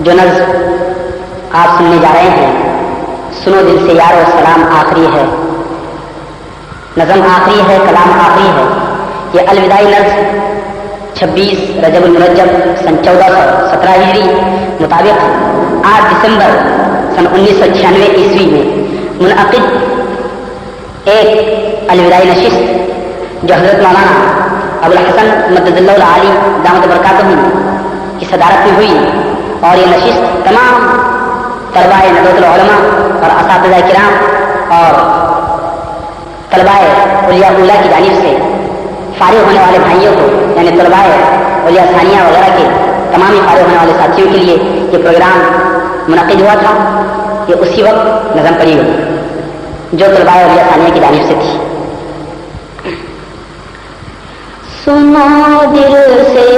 جو نظم آپ سننے جا رہے ہیں، سنو دل سے یار و سلام آخری ہے، نظم آخری ہے، کلام آخری ہے۔ یہ الوداعی نظم 26 رجب المرجب سن 1417 ہجری مطابق 8 دسمبر سن 1996 عیسوی میں منعقد ایک الوداعی نشست جو حضرت مولانا ابوالحسن مدد اللہ العالی دامت برکاتہ کی صدارت میں ہوئی، اور یہ نشست تمام طلباء ندوۃ العلماء اور اساتذہ کرام اور طلباء اولیاء اللہ کی جانب سے فارغ ہونے والے بھائیوں کو، یعنی طلباء اولیاء ثانیہ وغیرہ کے تمام فارغ ہونے والے ساتھیوں کے لیے یہ پروگرام منعقد ہوا تھا۔ یہ اسی وقت نظم پڑھی ہوئی جو طلباء اولیاء ثانیہ کی جانب سے تھی۔ سنو دل سے